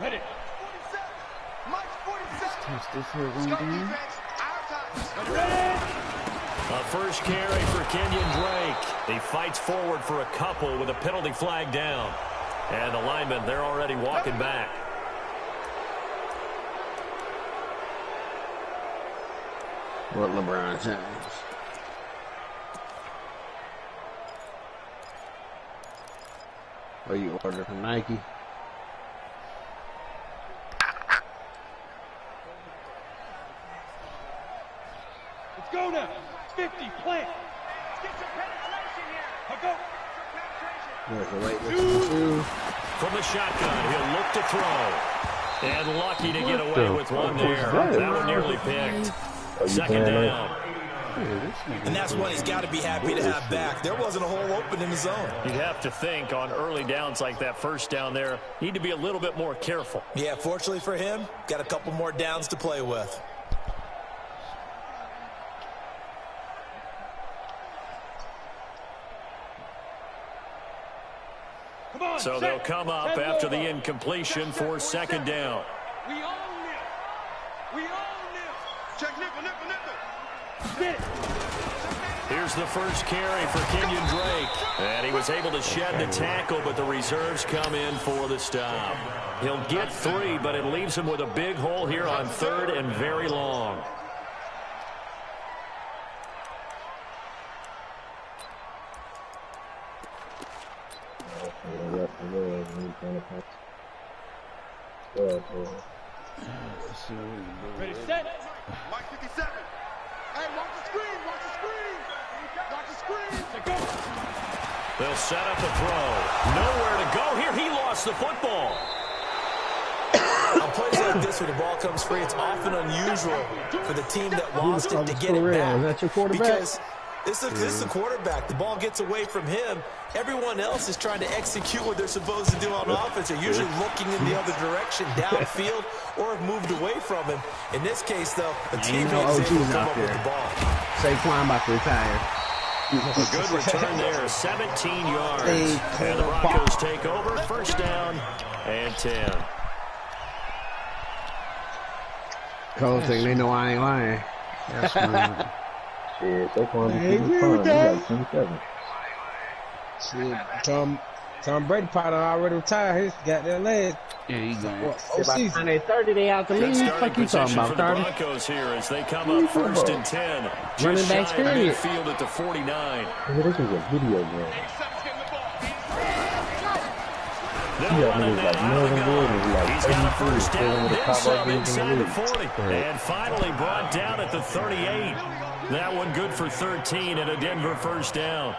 Ready. Touch this here one game. A first carry for Kenyon Drake. He fights forward for a couple with a penalty flag down. And the linemen, they're already walking back. What LeBron James? Oh, you ordered from Nike? Let's go now. 50, plant. Let's get some penetration here. Go. There's a late two. From the shotgun, he'll look to throw. And lucky to get away with one there. That one nearly picked. Second down. And that's one he's got to be happy to have back. There wasn't a hole open in the zone. You'd have to think on early downs like that first down there, need to be a little bit more careful. Yeah, fortunately for him, got a couple more downs to play with. So they'll come up after the incompletion for second down. We all nil. We all nil. Check nickel. Get it. Here's the first carry for Kenyon Drake. And he was able to shed the tackle, but the reserves come in for the stop. He'll get 3, but it leaves him with a big hole here on third and very long. Ready, set. Mike 57. Hey, watch the screen. Watch the screen. Go. They'll set up a throw. Nowhere to go here. He lost the football. On plays like this, when the ball comes free, it's often unusual for the team that lost it to get it back. Is that your quarterback? Because this is the quarterback. The ball gets away from him. Everyone else is trying to execute what they're supposed to do on offense. They're usually looking in the other direction, downfield, or have moved away from him. In this case, though, the teammate is able to come up with the ball. Saquon about to retire. A good return there, 17 yards. And the Broncos take over, first down and 10. Coach saying they know I ain't lying. That's right. Yeah, Saquon is like 27. Shit, Tom Brady probably already retired his goddamn leg. Yeah, he's going. Season. They 30, they out the league. What you talking about, 30? Broncos here as they come up first and 10. Running back period. Midfield at the 49. This is a video game. He's got a first down, then some inside the 40. And finally brought down at the 38. That one good for 13 and a Denver first down.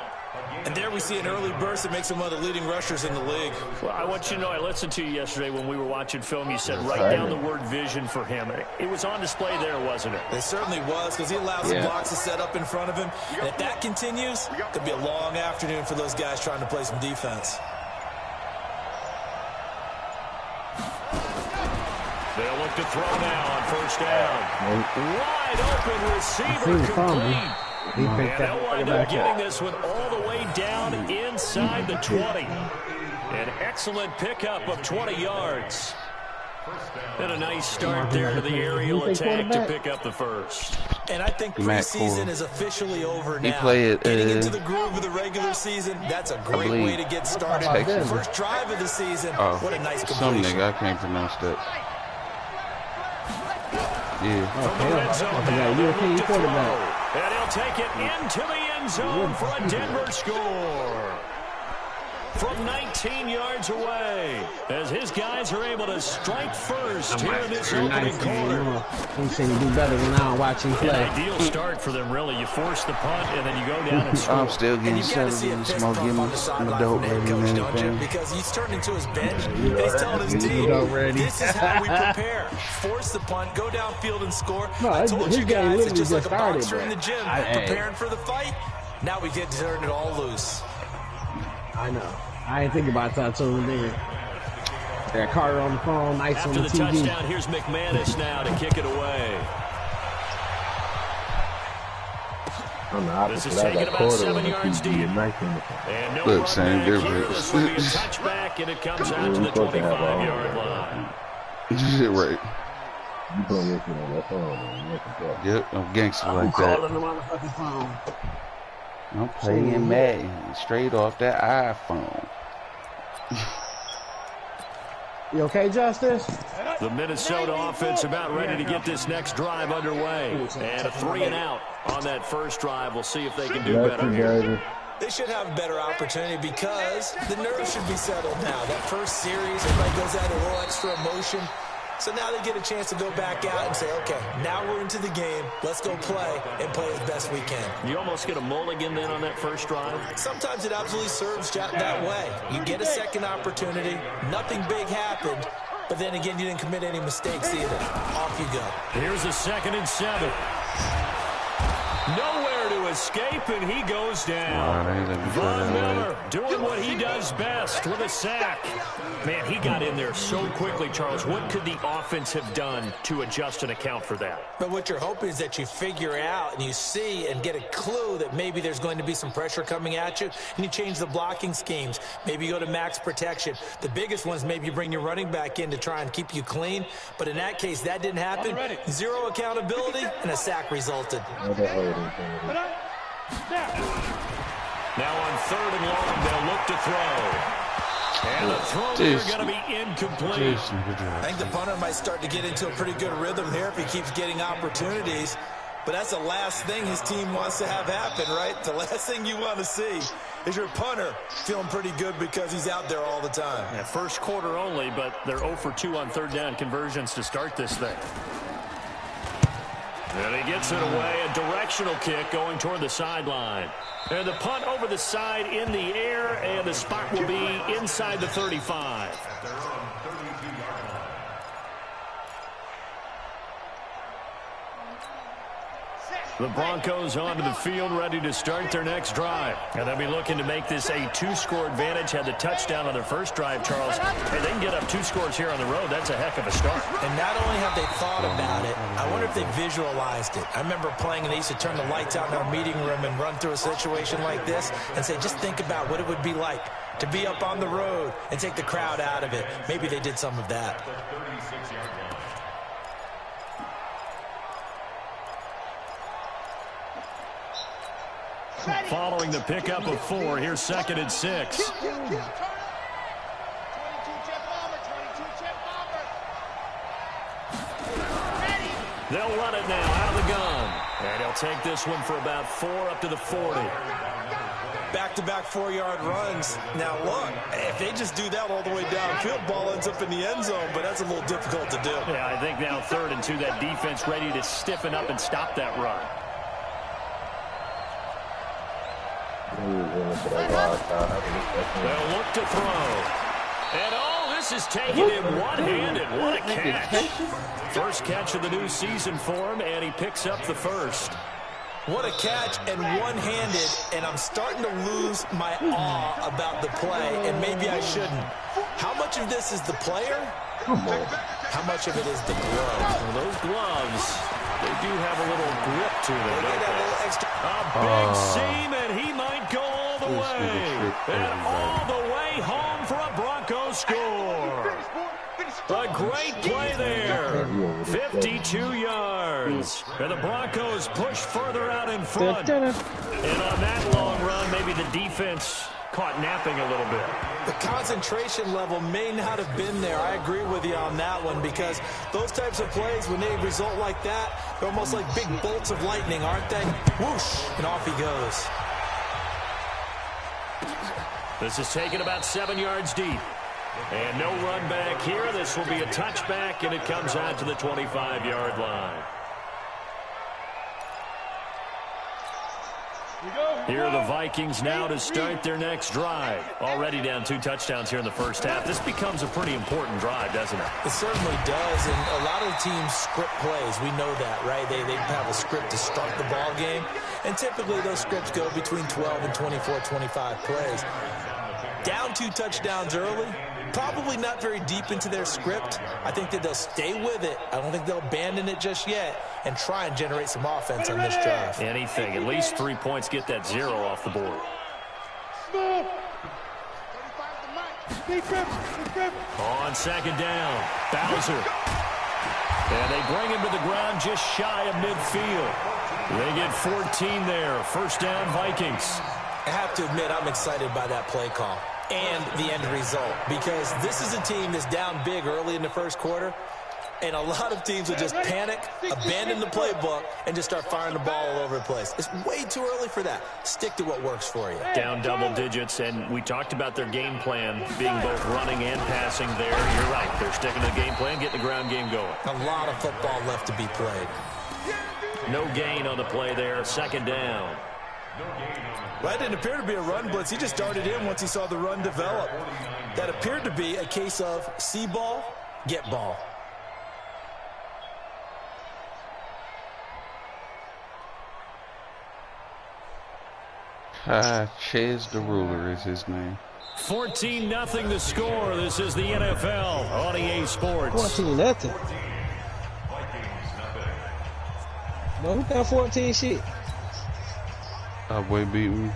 And there we see an early burst that makes him one of the leading rushers in the league. Well, I want you to know, I listened to you yesterday when we were watching film. You said write down the word vision for him. It was on display there, wasn't it? It certainly was, because he allows the blocks to set up in front of him. And if that continues, it could be a long afternoon for those guys trying to play some defense. They'll look to throw now on first down. Wide open receiver complete. And they'll wind up getting this one all the way down inside the 20. An excellent pickup of 20 yards. And a nice start there to the aerial attack to pick up the first. And I think preseason is officially over now. Getting into the groove of the regular season, that's a great way to get started. First drive of the season, what a nice completion. Some nigga, I can't pronounce that. European quarterback. And he'll take it into the end zone for a Denver score. From 19 yards away, as his guys are able to strike first here in this opening quarter. He seems to do better than I watch him play. An ideal start for them, really. You force the punt, and then you go down and score. I'm still getting settled in small gimmicks. I'm a dope ready man. Don't you? Because he's turned into his bench, and he's telling his team, this is how we prepare. Force the punt, go downfield and score. I told you guys, it's just like a boxer in the gym, preparing for the fight. Now we get to turn it all loose. I know. I ain't thinking about that till then. Got Carter on the phone, nice after on the the TV. Touchdown, here's McManus now to kick it away. This is taken about 7 yards deep. And no look, same difference. This will be a touchback, and it comes out to the 25-yard line. Right. You put your shit on that phone, man. Yep, I'm gangster like I'm that. calling the motherfucking phone. I'm playing Madden straight off that iPhone. You okay, Justice? The Minnesota offense about ready to get this next drive underway. And a 3 and out on that first drive. We'll see if they can do better here. They should have a better opportunity because the nerves should be settled now. That first series, everybody goes out a little extra emotion. So now they get a chance to go back out and say, okay, now we're into the game. Let's go play and play as best we can. You almost get a mulligan then on that first drive? Sometimes it absolutely serves that way. You get a second opportunity. Nothing big happened. But then again, you didn't commit any mistakes either. Off you go. Here's a 2nd and 7. Nowhere to escape, and he goes down. Von Miller doing what he does best with a sack. Man, he got in there so quickly, Charles. What could the offense have done to adjust and account for that? But what you're hoping is that you figure out and you see and get a clue that maybe there's going to be some pressure coming at you, and you change the blocking schemes. Maybe you go to max protection. The biggest one is maybe you bring your running back in to try and keep you clean. But in that case, that didn't happen. Zero accountability, and a sack resulted. Now on 3rd and long, they'll look to throw. And the throw here going to be incomplete. I think the punter might start to get into a pretty good rhythm here if he keeps getting opportunities. But that's the last thing his team wants to have happen, right? The last thing you want to see is your punter feeling pretty good because he's out there all the time. Yeah, first quarter only, but they're 0 for 2 on 3rd down conversions to start this thing. And he gets it away, a directional kick going toward the sideline. And the punt over the side in the air, and the spot will be inside the 35. The Broncos onto the field, ready to start their next drive. And they'll be looking to make this a 2-score advantage. Had the touchdown on their first drive, Charles. Hey, they can get up 2 scores here on the road. That's a heck of a start. And not only have they thought about it, I wonder if they visualized it. I remember playing, and they used to turn the lights out in our meeting room and run through a situation like this and say, just think about what it would be like to be up on the road and take the crowd out of it. Maybe they did some of that. Following the pickup of 4, here's 2nd and 6. They'll run it now out of the gun. And he'll take this one for about 4 up to the 40. Back-to-back 4-yard runs. Now, look, if they just do that all the way downfield, ball ends up in the end zone, but that's a little difficult to do. Yeah, I think now 3rd and 2, that defense ready to stiffen up and stop that run. They'll look to throw. And this is taking him one-handed. What a catch. First catch of the new season for him, and he picks up the first. What a catch, and one-handed, and I'm starting to lose my awe about the play, and maybe I shouldn't. How much of this is the player? How much of it is the glove? Well, those gloves, they do have a little grip to them. They get a little extra. A big seam, and he might go all the way. And all the way home for a Broncos score. A great play there. 52 yards. And the Broncos push further out in front. And on that long run, maybe the defense caught napping a little bit. The concentration level may not have been there. I agree with you on that one, because those types of plays, when they result like that, they're almost like big bolts of lightning, aren't they? Whoosh, and off he goes. This is taken about 7 yards deep. And no run back here. This will be a touchback, and it comes out to the 25-yard line. Here are the Vikings now to start their next drive. Already down 2 touchdowns here in the first half. This becomes a pretty important drive, doesn't it? It certainly does, and a lot of the teams script plays. We know that, right? They have a script to start the ball game, and typically those scripts go between 12 and 24, 25 plays. Down 2 touchdowns early, probably not very deep into their script. I think that they'll stay with it. I don't think they'll abandon it just yet and try and generate some offense on this drive. Anything. At least 3 points, get that 0 off the board. On second down, Bowser. And they bring him to the ground just shy of midfield. They get 14 there. First down, Vikings. I have to admit, I'm excited by that play call and the end result, because this is a team that's down big early in the first quarter, and a lot of teams will just panic, abandon the playbook, and just start firing the ball all over the place. It's way too early for that. Stick to what works for you. Down double digits, and we talked about their game plan being both running and passing there. You're right. They're sticking to the game plan, getting the ground game going. A lot of football left to be played. No gain on the play there. Second down. Well, that didn't appear to be a run blitz. He just darted in once he saw the run develop. That appeared to be a case of see ball, get ball. Ches the Ruler is his name. 14-0 the score. This is the NFL on EA Sports. 14-0. No, who got 14 shit? Boy beat me.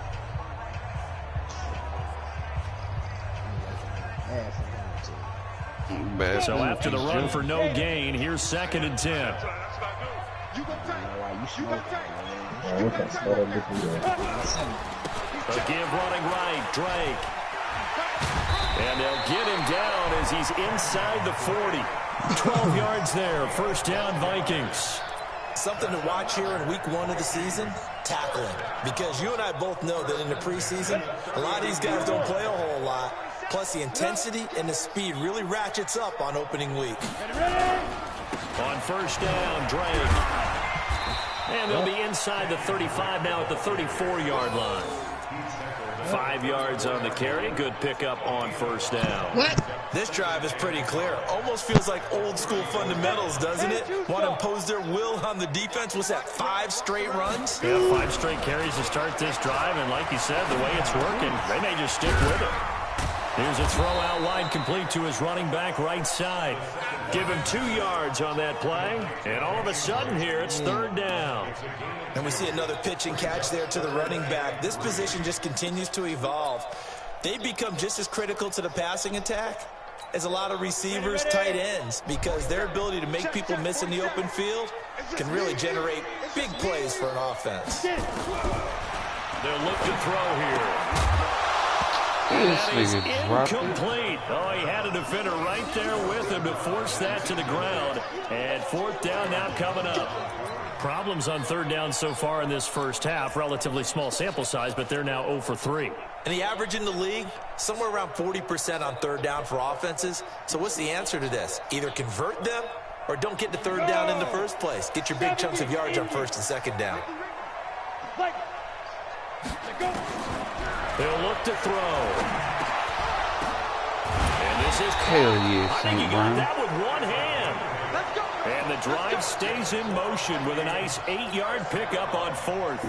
Bad So after the run for no gain, here's 2nd and 10. A give running right, Drake. And they'll get him down as he's inside the 40. 12 yards there. First down, Vikings. Something to watch here in week 1 of the season, tackling. Because you and I both know that in the preseason, a lot of these guys don't play a whole lot. Plus, the intensity and the speed really ratchets up on opening week. On first down, Drake. And they'll be inside the 35 now at the 34-yard line. 5 yards on the carry. Good pickup on first down. What? This drive is pretty clear. Almost feels like old school fundamentals, doesn't it? Want to impose their will on the defense. What's that, 5 straight runs? Yeah, 5 straight carries to start this drive. And like you said, the way it's working, they may just stick with it. Here's a throw out wide, complete to his running back right side. Give him 2 yards on that play. And all of a sudden here, it's 3rd down. And we see another pitch and catch there to the running back. This position just continues to evolve. They become just as critical to the passing attack as a lot of receivers, tight ends, because their ability to make people miss in the open field can really generate big plays for an offense. They'll look to throw here. That is incomplete. Oh, he had a defender right there with him to force that to the ground. And 4th down now coming up. Problems on 3rd down so far in this first half. Relatively small sample size, but they're now 0 for 3. And the average in the league, somewhere around 40% on 3rd down for offenses. So what's the answer to this? Either convert them or don't get to 3rd down in the first place. Get your big chunks of yards on 1st and 2nd down. They'll look to throw. And this is Hell yeah, I think he St. got Brown. that with one hand. And the drive stays in motion with a nice 8-yard pickup on 4th.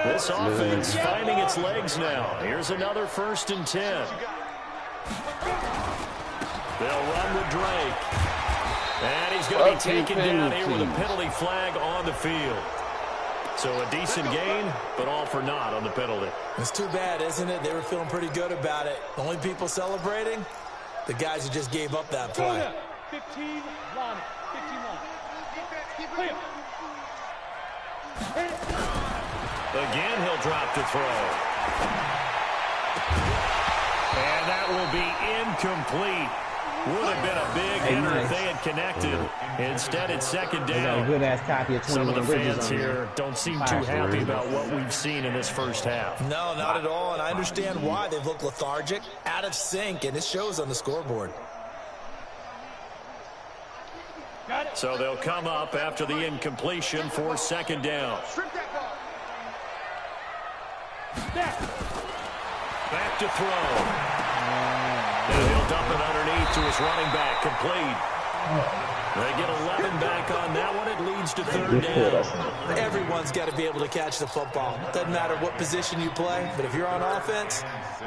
This offense finding its legs now. Here's another 1st and 10. They'll run with Drake. And he's going to be taken down here with a penalty flag on the field. So a decent gain, but all for naught on the penalty. It's too bad, isn't it? They were feeling pretty good about it. The only people celebrating, the guys who just gave up that play. 15 line. 15 line. Again, he'll drop to throw. And that will be incomplete. Would have been a big hitter if they had connected. Instead, it's 2nd down. A good ass copy of 21 Some of the Bridges fans here don't seem too happy about what we've seen in this first half. No, not at all, and I understand why. They've looked lethargic, out of sync, and it shows on the scoreboard. So they'll come up after the incompletion for 2nd down. Back to throw. And he'll dump it underneath to his running back, complete. They get 11 back on that one. It leads to 3rd down. Everyone's got to be able to catch the football. Doesn't matter what position you play, but if you're on offense,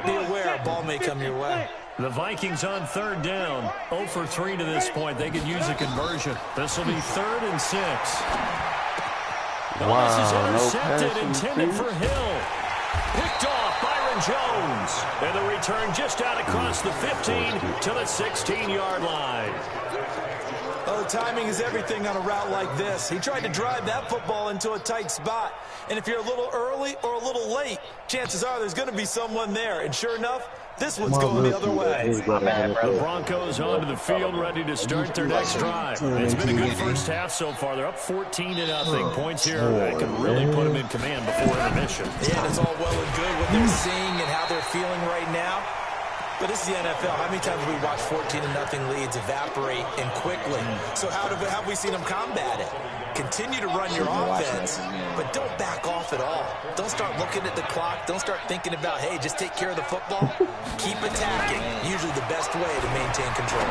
be aware a ball may come your way. The Vikings on 3rd down. 0 for 3 to this point. They could use a conversion. This will be 3rd and 6. Wow, This is intercepted, no intended for Hill. Picked off. Byron Jones. And the return just out across the 15 to the 16-yard line. Oh, timing is everything on a route like this. He tried to drive that football into a tight spot. And if you're a little early or a little late, chances are there's going to be someone there. And sure enough, this one's going the other way. The Broncos onto the field, ready to start their next drive. It's been a good first half so far. They're up 14-0. Points here that can really put them in command before intermission. Yeah, and it's all well and good what they're seeing and how they're feeling right now. But this is the NFL. How many times have we watched 14-0 leads evaporate and quickly? So how have we seen them combat it? Continue to run your offense, but don't back off at all. Don't start looking at the clock. Don't start thinking about, hey, just take care of the football. Keep attacking. Usually the best way to maintain control.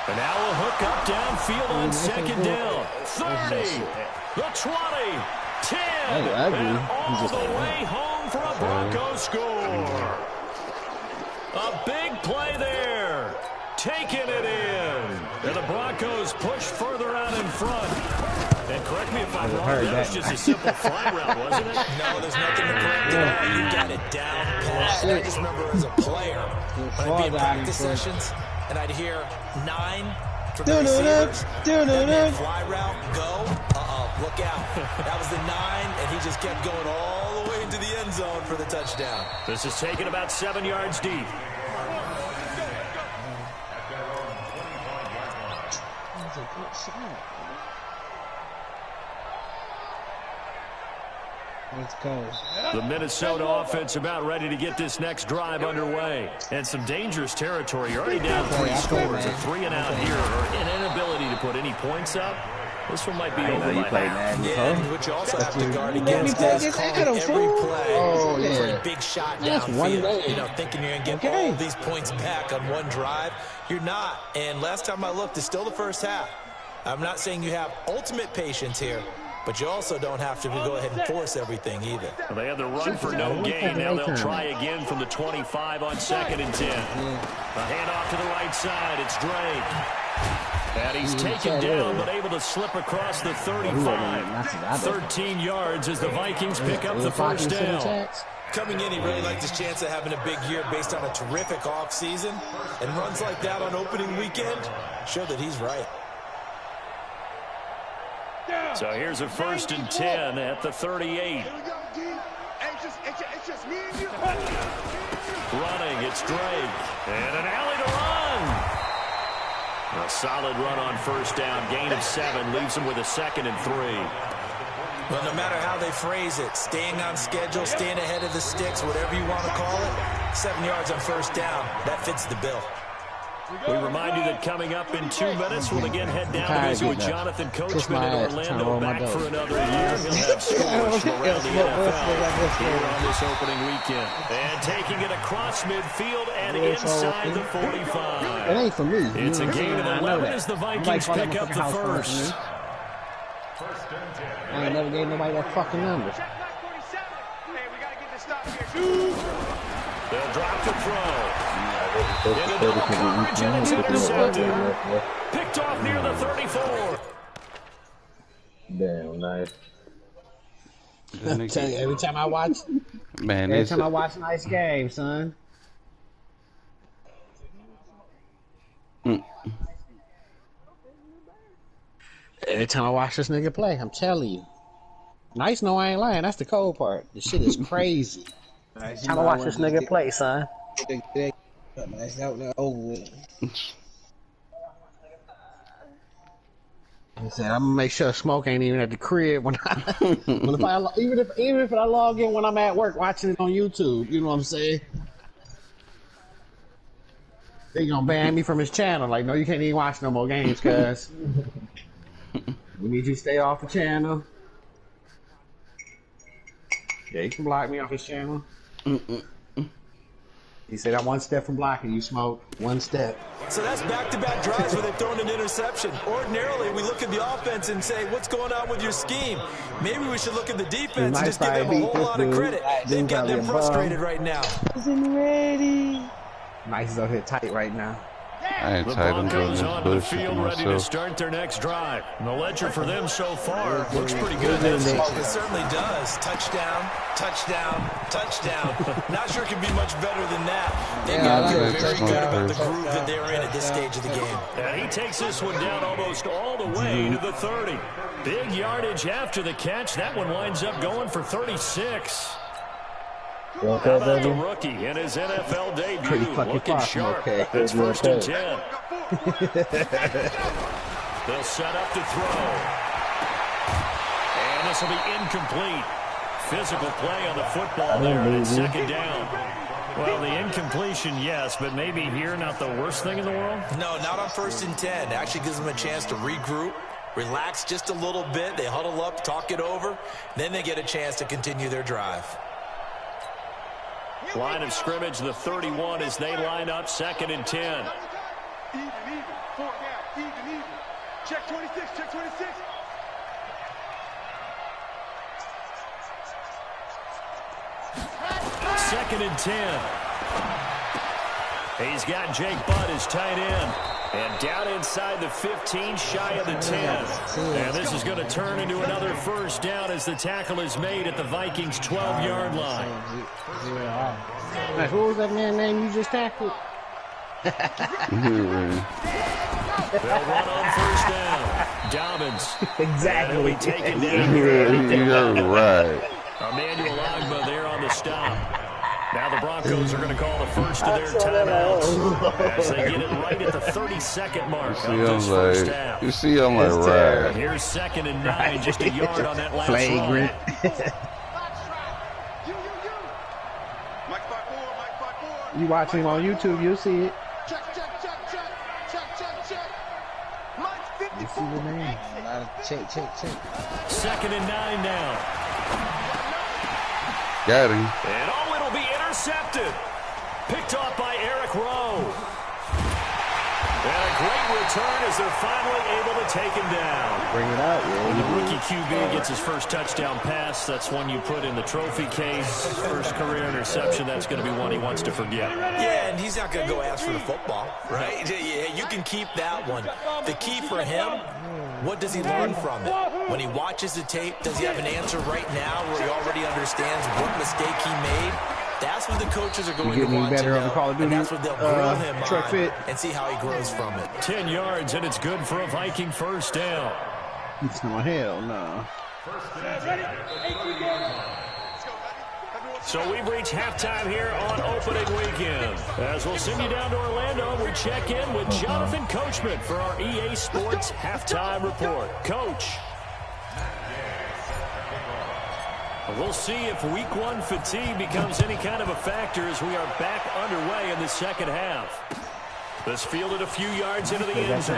And now a hook up downfield on second down. 30, the 20, 10, and all the way home for a Broncos score. A big play there. Taking it in. And the Broncos push further out in front. And correct me if I'm wrong, that was just a simple fly route, wasn't it? No, there's nothing to correct it all. You got it down pat. I just remember as a player, when I'd be in practice sessions, and I'd hear 9 from the receivers. That fly route, go. Look out. That was the 9, and he just kept going all the way into the end zone for the touchdown. This is taken about 7 yards deep. Let's go. The Minnesota offense about ready to get this next drive underway. And some dangerous territory. You're already down 3 scores. A 3-and-out here or an inability to put any points up. This one might be over by half. Yeah, which you also have to guard against is calling every play for a big shot downfield. You know, thinking you're going to get all these points back on one drive. You're not. And last time I looked, it's still the first half. I'm not saying you have ultimate patience here, but you also don't have to go ahead and force everything either. Well, they have the run for no gain. Now they'll try again from the 25 on 2nd and 10. A handoff to the right side. It's Drake. And he's taken down, but able to slip across the 35. 13 yards as the Vikings pick up the first down. Coming in, he really liked his chance of having a big year based on a terrific offseason. And runs like that on opening weekend show that he's right. So here's a 1st and 10 at the 38. Running, it's Drake. And an alley to run. A solid run on 1st down. Gain of 7 leaves him with a 2nd and 3. Well, no matter how they phrase it, staying on schedule, staying ahead of the sticks, whatever you want to call it, 7 yards on 1st down, that fits the bill. We remind you that coming up in 2 minutes, we'll again head down to visit with Jonathan Coachman in Orlando, back for another year. He'll have scores from around the NFL here on this opening weekend. And taking it across midfield and inside the 45. It ain't for me. It's a gain of 11 as the Vikings pick up the first. I ain't never gave nobody that fucking number. They'll drop the throw. Into double coverage, and it's intercepted. Picked off near the 34. Damn, nice. I'm telling you, every time I watch nice game, son. Every time I watch this nigga play, I'm telling you. Nice, no, I ain't lying. That's the cold part. This shit is crazy. Every time I watch this nigga play, son. Nice out there over with. I said, I'm gonna make sure Smoke ain't even at the crib when even if I log in when I'm at work watching it on YouTube. You know what I'm saying? They gonna ban me from his channel. Like, no, you can't even watch no more games, cuz we need you to stay off the channel. Yeah, you can block me off his channel. He said, I'm one step from blocking you, Smoke. One step. So that's back-to-back drives where they've thrown an interception. Ordinarily, we look at the offense and say, what's going on with your scheme? Maybe we should look at the defense and just give them a whole lot of credit. They've got them frustrated right now. Isn't ready. Nice is out here tight right now. I ain't The tight. I'm doing Broncos this onto the bullshit to field ready to myself. start their next drive. And the ledger for them so far looks pretty good. It certainly does. Touchdown, touchdown, touchdown. Not sure it can be much better than that. They got to feel very good about the groove that they're in at this stage of the game. And he takes this one down almost all the way to the 30. Big yardage after the catch. That one winds up going for 36. How about the rookie in his NFL debut? Looking sharp. Okay. It's 1st and 10. They'll set up to throw. And this will be incomplete. Physical play on the football there, and it's 2nd down. Well, the incompletion, yes, but maybe here not the worst thing in the world? No, not on 1st and 10. It actually gives them a chance to regroup, relax just a little bit. They huddle up, talk it over. Then they get a chance to continue their drive. Line of scrimmage, the 31 as they line up, 2nd and 10. Even, 4 down, even. Check 26, check 26. Second and 10. He's got Jake Butt as tight end. And down inside the 15, shy of the 10. And this is going to turn into another 1st down as the tackle is made at the Vikings' 12-yard line. Like, who was that man's name you just tackled? They'll run on 1st down. Dobbins. Exactly. And he'll be taken down here. You're right. Emmanuel Ogbah there on the stop. Now the Broncos are going to call the first of their timeouts as they get it right at the 32nd mark of this first half. You see, I'm like, right. Here's 2nd and 9, just a yard on that last Flagrant. run. Mike 5-4. You watch him on YouTube, you'll see it. Check. Mike 54. You see the name. Check. 2nd and 9 now. Got him. And it'll be intercepted. Picked off by Eric Rowe. And a great return as they're finally able to take him down. Bring it out, When the yeah. rookie QB gets his first touchdown pass, that's one you put in the trophy case. First career interception, that's going to be one he wants to forget. Yeah, and he's not going to go ask for the football, right? Yeah, you can keep that one. The key for him, what does he learn from it? When he watches the tape, does he have an answer right now where he already understands what mistake he made? That's what the coaches are going to want to know, on the Call of Duty, and that's what they'll grill him truck on fit. and see how he grows from it. 10 yards, and it's good for a Viking 1st down. Oh, hell no. So we've reached halftime here on opening weekend. As we'll send you down to Orlando, we check in with Jonathan Coachman for our EA Sports Halftime Report. Coach. We'll see if week 1 fatigue becomes any kind of a factor as we are back underway in the 2nd half. This fielded a few yards into the end zone.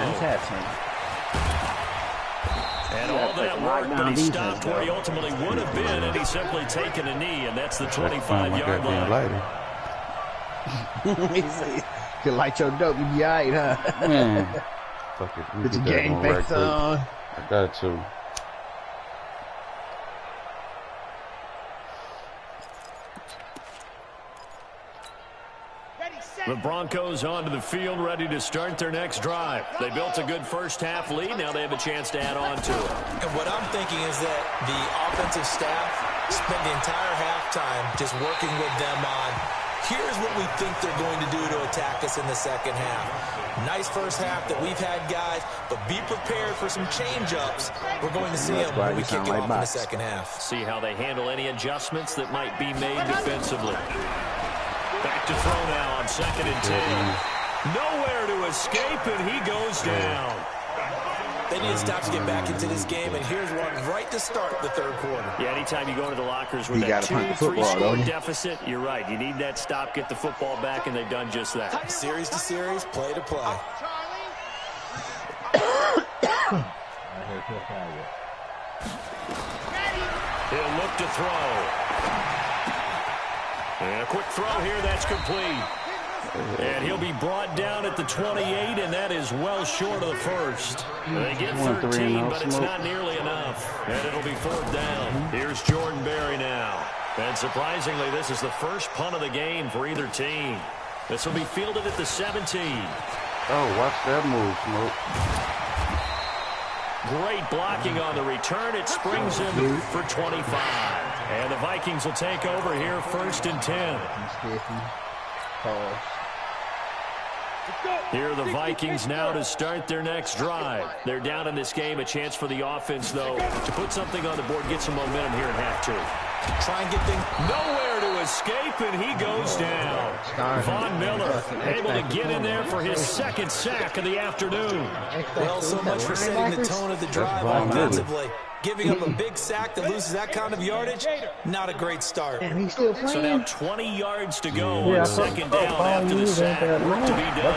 And all that work, but he stopped where he ultimately would have been, and he's simply taken a knee, and that's the 25-yard line. You light your dope, you be all right, huh? Fuck it. Put your game face on. I got to. The Broncos onto the field, ready to start their next drive. They built a good first half lead. Now they have a chance to add on to it. And what I'm thinking is that the offensive staff spent the entire halftime just working with them on, here's what we think they're going to do to attack us in the 2nd half. Nice first half that we've had, guys, but be prepared for some change-ups. We're going to see them when we kick it off in the 2nd half. See how they handle any adjustments that might be made defensively. Back to throw now on 2nd and 10. Nowhere to escape, and he goes down. They need to stop to get back into this game, and here's one right to start the 3rd quarter. Yeah, anytime you go into the lockers with that 2-3 score deficit, you're right. You need that stop, get the football back, and they've done just that. Series to series, play to play. He'll look to throw. And a quick throw here, that's complete. And he'll be brought down at the 28, and that is well short of the first. They get 13, but it's not nearly enough. And it'll be 4th down. Here's Jordan Berry now. And surprisingly, this is the first punt of the game for either team. This will be fielded at the 17. Oh, watch that move, Smoke. Great blocking on the return. It springs him for 25. And the Vikings will take over here, 1st and 10. Here are the Vikings now to start their next drive. They're down in this game. A chance for the offense, though, to put something on the board, get some momentum here at half 2. Try and get things Nowhere to escape, and he goes down. Von Miller able to get in there for his 2nd sack of the afternoon. well, so much for setting the tone of the drive offensively. Giving up a big sack that loses that kind of yardage, not a great start. And he's still playing. So now 20 yards to go on 2nd down after the sack. Work to be done.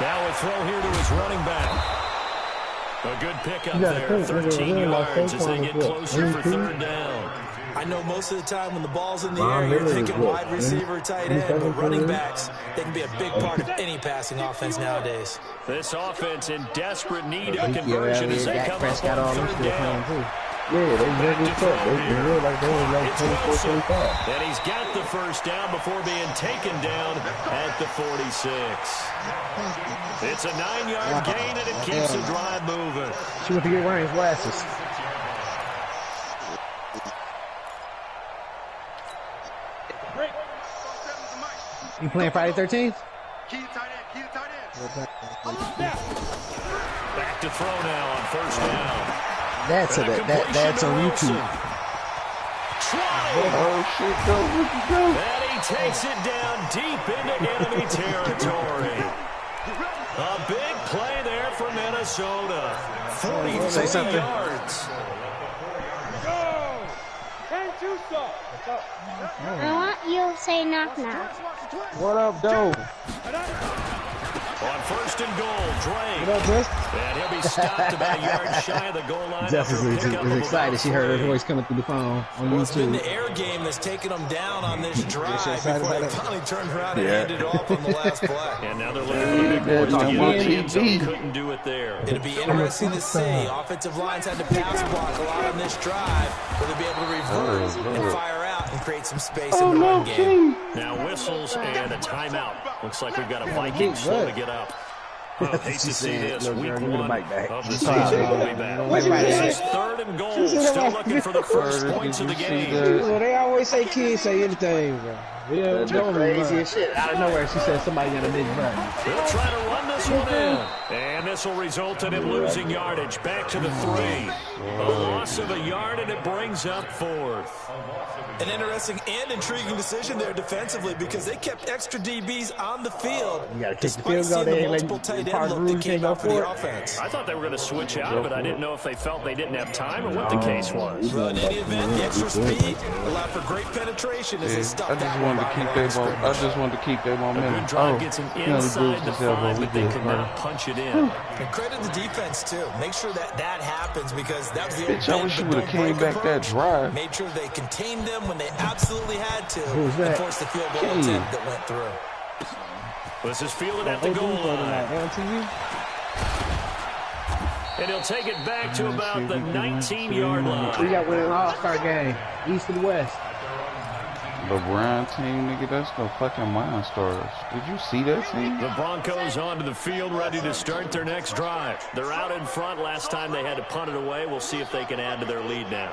Now a throw here to his running back. A good pickup there, 13 yards as they get closer for 3rd down. I know most of the time when the ball's in the air, you're thinking wide receiver, tight end, but running backs, they can be a big part of any passing offense nowadays. This offense in desperate need of a conversion as they come up on 3rd down. Yeah, they really took. They real like they were like 24, 25. And he's got the 1st down before being taken down at the 46. It's a 9-yard gain, and it keeps the drive moving. She went to get wearing his glasses. You playing Friday 13th? Back to throw now on 1st down. That's on YouTube. Oh, shit, go, Ricky, go. And he takes it down deep into enemy territory. A big play there for Minnesota. 43 yards. I want you to say knock knock. What up, Doe? On 1st and goal, Drake. What up, Jess? And he'll be stopped about a yard shy of the goal line. Jess is excited. She heard her voice coming through the phone on Well, it's been YouTube. the air game that's taken them down on this drive before they finally turned around and handed it off on the last play. And now they're looking for the big boys to get in the end zone. Couldn't do it there. It'll be interesting to see. Offensive lines had to pass block a lot on this drive. Will they be able to reverse and fire out and create some space in the run game? Now whistles and a timeout. Looks like we've got a Viking slow to get up. Oh, hate to see this. Week 1 of the season will be back. This is 3rd and goal. Still looking for the first points of the game. Well, they always say kids say anything, bro. Yeah, That's crazy as shit. Out of nowhere, she said somebody got a big butt. They'll try to run this one in. And this will result in him losing yardage. Back to the 3. A loss of a yard, and it brings up 4th. An interesting and intriguing decision there defensively because they kept extra DBs on the field. You gotta kick the despite field goal. seeing They the ain't multiple letting tight part end of look the that came go out for for the it. offense. I thought they were going to switch out of it. I didn't know if they felt they didn't have time or what the case was. Well, in any event, the extra speed allowed for great penetration as they I stopped just that wanted one to keep by their the line of I just wanted to keep their A momentum. good drive gets him inside the 5, but they could not punch it in. And credit the defense, too. Make sure that that happens because that was the old Bitch, I wish you would've came back that drive. Made sure they contained them when they absolutely had to Who's that? and forced the field goal attempt that went through. This is fielded at the goal line. And he'll take it back to about the 19-yard We line. got winning an all-star game, east and west. LeBron team, nigga, that's no fucking Monstars. Did you see that team? The Broncos onto the field, ready to start their next drive. They're out in front. Last time they had to punt it away. We'll see if they can add to their lead now.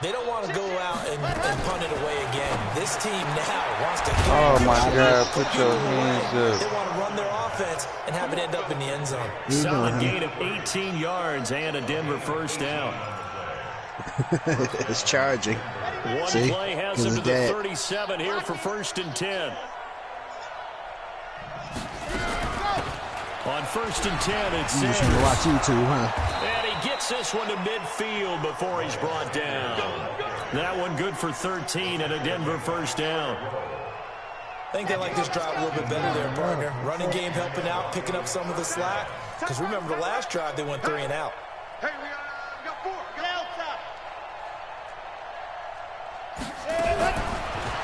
They don't want to go out and punt it away again. This team now wants to Oh my God, put your hands They up. want to run their offense and have it end up in the end zone. Solid gain of 18 yards and a Denver 1st down. It's charging. One See? play has him to the Dead. 37 here for 1st and 10. On 1st and 10, it's You should Sanders. watch YouTube, huh? And he gets this one to midfield before he's brought down. That one good for 13 and a Denver 1st down. I think they like this drive a little bit better there, partner. Running game helping out, picking up some of the slack. Because remember the last drive, they went 3 and out. Hey, we got 4. Get outside.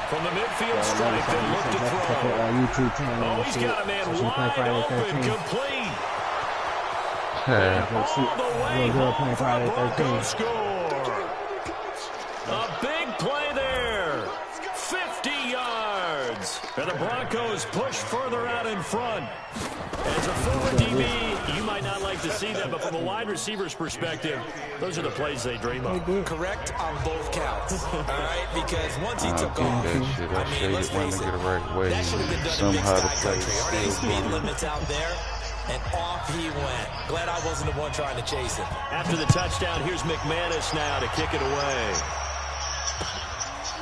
From the midfield stripe, they look to throw. YouTube channel. Oh, he's got a man wide open, complete. All the way home for a Broncos score. A big play there. 50 yards. And the Broncos push further out in front. As a former DB, you might not like to see that, but from a wide receiver's perspective, those are the plays they dream of. Correct on both counts, all right? Because once he took off, I mean, let's face it, that should have been done in Big Sky Country. All these speed limits out there, and off he went. Glad I wasn't the one trying to chase him. After the touchdown, here's McManus now to kick it away.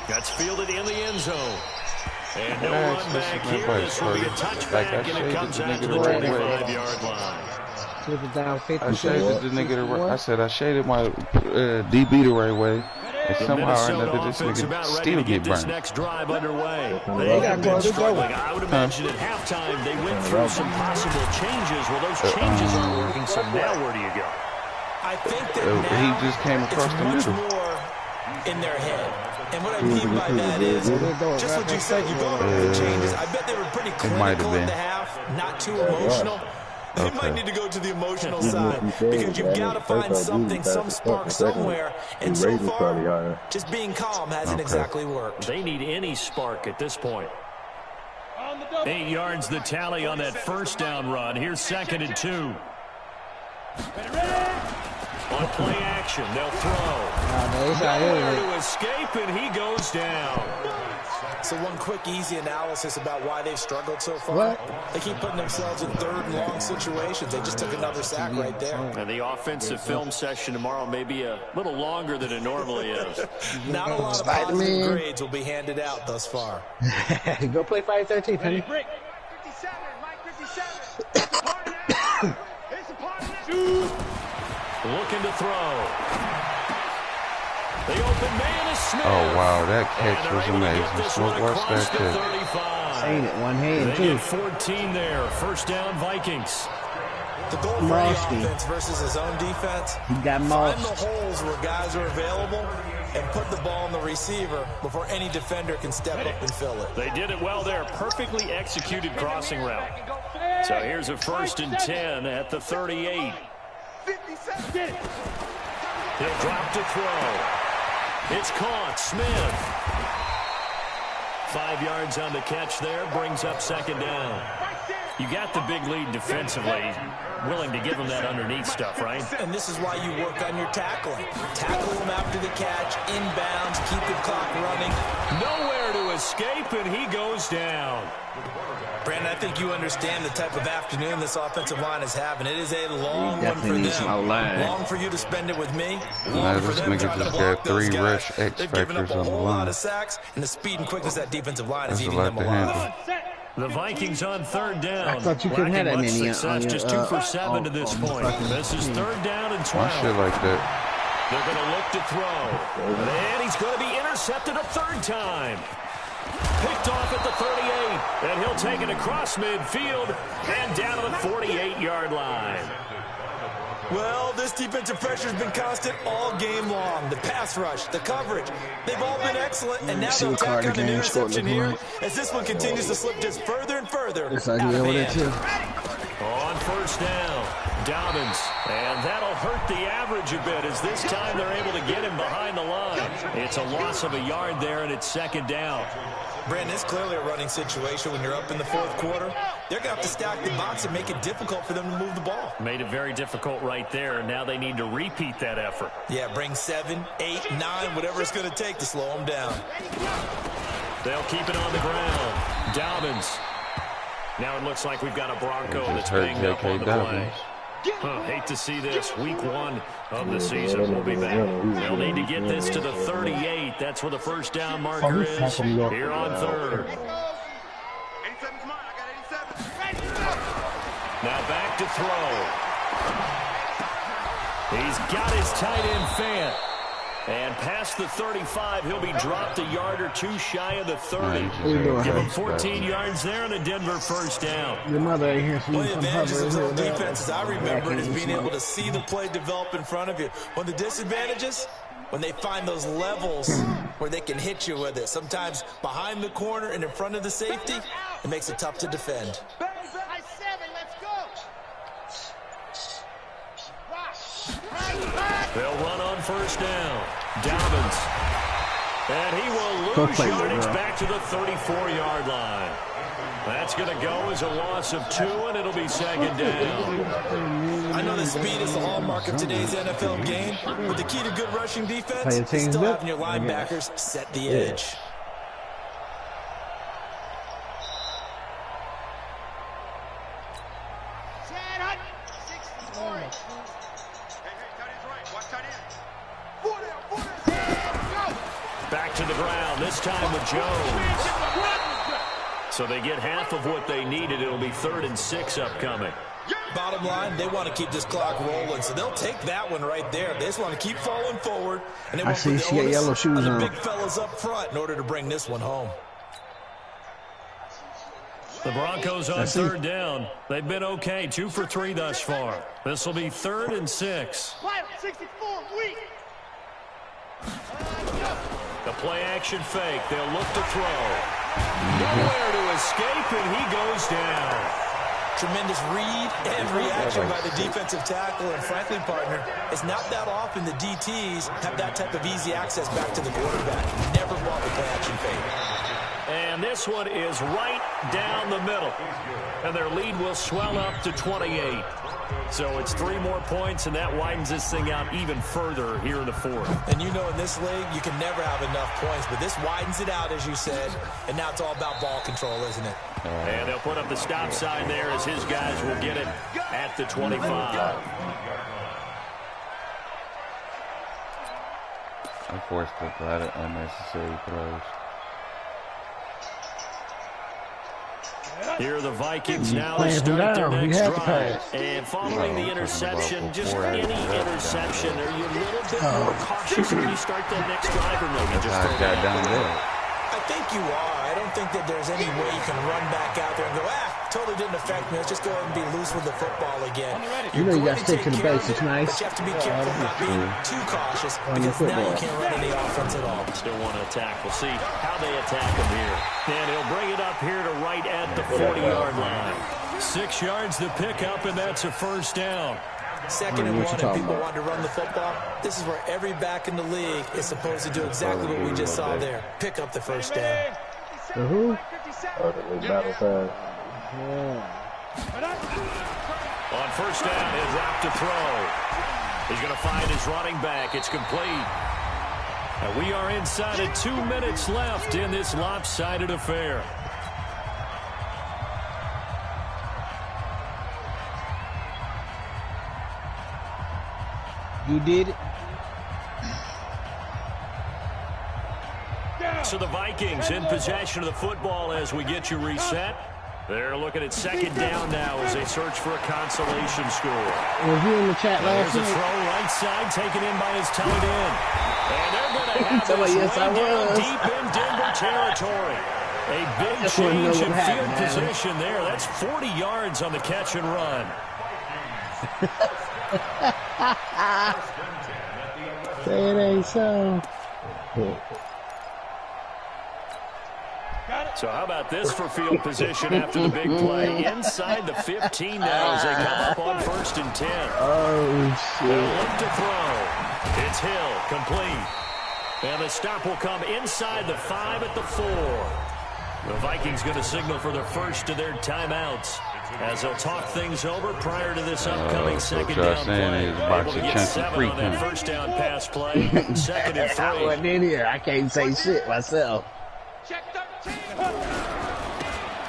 That's fielded in the end zone. And no run back here. This will be a touchback, and it comes out to the 25-yard line. I shaded the nigga I said I shaded my DB the right way, and somehow or another this nigga still get burned. Next drive underway. They have been struggling. I would imagine at halftime they went through some possible changes. Well, those changes aren't working, so now where do you go? I think that now he just came across the middle. More in their head. And what I mean by that is, just what you said, you brought up the changes. I bet they were pretty clinical in the half, not too emotional. They might need to go to the emotional side because you've got to find something, some spark somewhere. And so far, just being calm hasn't exactly worked. They need any spark at this point. 8 yards the tally on that first down run. Here's 2nd and 2. On play action, they'll throw. Nowhere to escape, and he goes down. So one quick, easy analysis about why they've struggled so far. They keep putting themselves in 3rd and long situations. They just took another sack right there. And the offensive film session tomorrow may be a little longer than it normally is. Not a lot of positive grades will be handed out thus far. Go play 5-13, Penny. 57, Mike 57. It's a party. Looking to throw. The open man is Smith. Oh, wow, that catch was amazing. Smoke, watch that catch. Saying it, one hand, they too. get 14 there. First down, Vikings. The goal for the offense versus his own defense. He got find the holes where guys are available and put the ball on the receiver before any defender can step up and fill it. They did it well there. Perfectly executed crossing route. So here's a 1st and 10 at the 38. 57. He'll drop to throw. It's caught. Smith. 5 yards on the catch there. Brings up 2nd down. You got the big lead defensively. Willing to give him that underneath stuff, right? And this is why you work on your tackling. Tackle him after the catch, inbounds, keep the clock running. Nowhere to escape, and he goes down. Brandon, I think you understand the type of afternoon this offensive line is having. It is a long one for them. Long for you to spend it with me. Long for them trying to block those guys. They've given up a whole lot of sacks, and the speed and quickness that defensive line is eating them alive. The Vikings on 3rd down. I thought you couldn't have that many success, just 2 for 7 to this point. This is 3rd down and 12. Shit like that. They're going to look to throw. And he's going to be intercepted a 3rd time. Picked off at the 38, and he'll take it across midfield and down to the 48-yard line. Well, this defensive pressure has been constant all game long. The pass rush, the coverage, they've all been excellent, and now they'll tack on an interception here as this one continues to slip just further and further out of hand. On 1st down, Dobbins, and that'll hurt the average a bit as this time they're able to get him behind the line. It's a loss of a yard there, and it's 2nd down. Brandon, it's clearly a running situation when you're up in the 4th quarter. They're going to have to stack the box and make it difficult for them to move the ball. Made it very difficult right there, and now they need to repeat that effort. Yeah, bring 7, 8, 9, whatever it's going to take to slow them down. They'll keep it on the ground. Dobbins. Now it looks like we've got a Bronco that's banged up on the play. Hate to see this. Week 1 of the season. We'll be back. They'll need to get this to the 38. That's where the 1st down marker is. Here on 3rd. 87's mine. I got 87. Now back to throw. He's got his tight end Fant. And past the 35, he'll be dropped a yard or 2 shy of the 30. Give him 14 yards there and a Denver 1st down. Your mother ain't here. One of the advantages of zone defense, as I remember, is being able to see the play develop in front of you. One of the disadvantages, when they find those levels where they can hit you with it. Sometimes behind the corner and in front of the safety, it makes it tough to defend. They'll run on 1st down. Dobbins. And he will lose yardage back to the 34-yard line. That's going to go as a loss of 2, and it'll be second down. I know that speed is the hallmark of today's NFL game, but the key to good rushing defense is still having your linebackers set the edge. Back to the ground, this time with Jones. So they get half of what they needed. It'll be 3rd and 6 upcoming. Bottom line, they want to keep this clock rolling, so they'll take that one right there. They just want to keep falling forward, and they want to put the onus on the big fellas up front in order to bring this one home. The Broncos on 3rd down. They've been okay, 2 for 3 thus far. This will be 3rd and 6. The play-action fake. They'll look to throw. Nowhere to escape, and he goes down. Tremendous read and reaction by the defensive tackle, and frankly, partner, it's not that often the DTs have that type of easy access back to the quarterback. Never bought the play-action fake. And this one is right down the middle. And their lead will swell up to 28. So it's 3 more points, and that widens this thing out even further here in the 4th. And you know in this league, you can never have enough points, but this widens it out, as you said, and now it's all about ball control, isn't it? And they'll put up the stop sign there as his guys will get it at the 25. I forced a lot of unnecessary throws. Here are the Vikings now to start their next drive. And following the interception, just any interception, are you a little bit more cautious when you start that next drive, or no? You just throw it down there? I think you are. I don't think that there's any way you can run back out there and go, totally didn't affect me. Let's just go ahead and be loose with the football again. You know you got to stick to the basics, nice. But you have to be careful not being too cautious, because now you can't run any offense at all. Still want to attack. We'll see how they attack him here. And he'll bring it up here to right at the 40-yard line. 6 yards to pick up, and that's a 1st down. 2nd and 1, and people want to run the football. This is where every back in the league is supposed to do exactly what we just saw there. Pick up the 1st down. Who? Oh, the battle side. On 1st down, he'll drop to throw. He's going to find his running back. It's complete. And we are inside of 2 minutes left in this lopsided affair. You did it. So the Vikings in possession of the football as we get you reset. They're looking at 2nd down now as they search for a consolation score. Was you in the chat last night? There's a throw right side taken in by his tight end. And they're going to have this way down deep in Denver territory. A big change in field position there. That's 40 yards on the catch and run. Say it ain't so. So how about this for field position after the big play? Inside the 15 now as they come up on 1st and 10. Oh, shit. They'll look to throw. It's Hill, complete. And the stop will come inside the 5 at the 4. The Vikings going to signal for the first of their timeouts as they'll talk things over prior to this upcoming 2nd down play. Able to get 7 on that 1st down pass play. 2nd and 3. I wasn't in here. I can't say shit myself.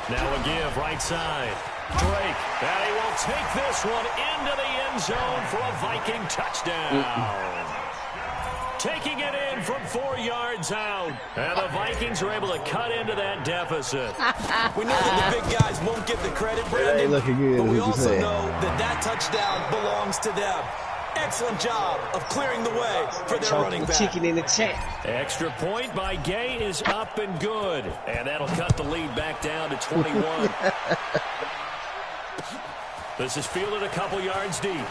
Now a give right side. Drake, and he will take this one into the end zone for a Viking touchdown. Taking it in from 4 yards out. And the Vikings are able to cut into that deficit. We know that the big guys won't get the credit, Brandon, but we also know that that touchdown belongs to them. Excellent job of clearing the way for their running back. Chicken in the chat. Extra point by Gay is up and good. And that'll cut the lead back down to 21. This is fielded a couple yards deep.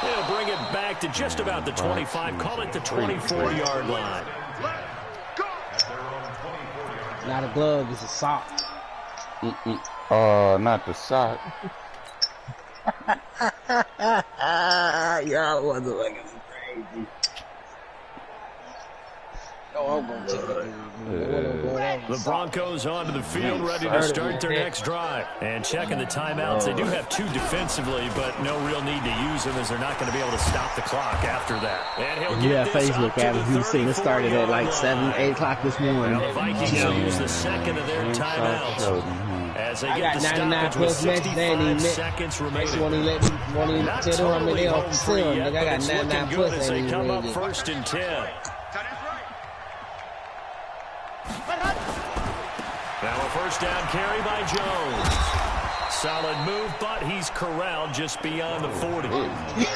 They'll bring it back to just about the 25. Call it the 24-yard line. Not a glove, it's a sock. Not the sock. Y'all motherfuckers crazy. Oh, I'm going to take it. The Broncos onto the field, ready to start their next drive. And checking the timeouts, they do have 2 defensively, but no real need to use them as they're not going to be able to stop the clock after that. And he'll get this Facebook at him. You've seen it started at like 7, 8 o'clock this morning. Now the Vikings will use the second of their timeouts. As they get the stoppage with 65 seconds remaining. Not totally home free yet, but it's looking good as they come up 1st and 10. Now a 1st down carry by Jones. Solid move, but he's corralled just beyond the 40.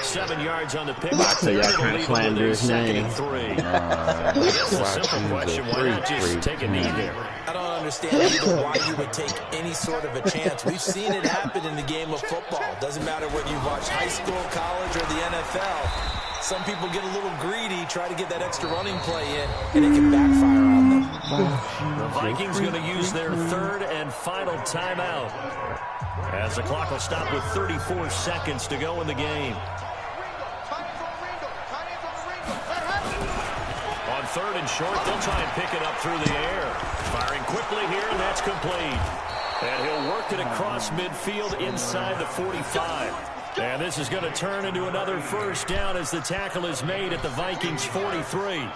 7 yards on the pick. So y'all kind of slander his name. I guess the simple question, why not just take a knee there? I don't understand either why you would take any sort of a chance. We've seen it happen in the game of football. Doesn't matter whether you watch high school, college, or the NFL. Some people get a little greedy, try to get that extra running play in, and it can backfire on them. The Vikings going to use their 3rd and final timeout, as the clock will stop with 34 seconds to go in the game. On 3rd and short, they'll try and pick it up through the air. Firing quickly here, and that's complete. And he'll work it across midfield inside the 45. And this is going to turn into another 1st down as the tackle is made at the Vikings' 43.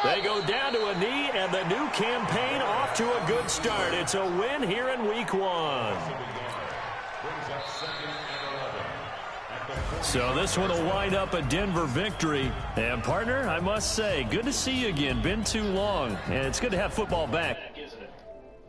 They go down to a knee, and the new campaign off to a good start. It's a win here in Week 1. So this one will wind up a Denver victory. And, partner, I must say, good to see you again. Been too long, and it's good to have football back.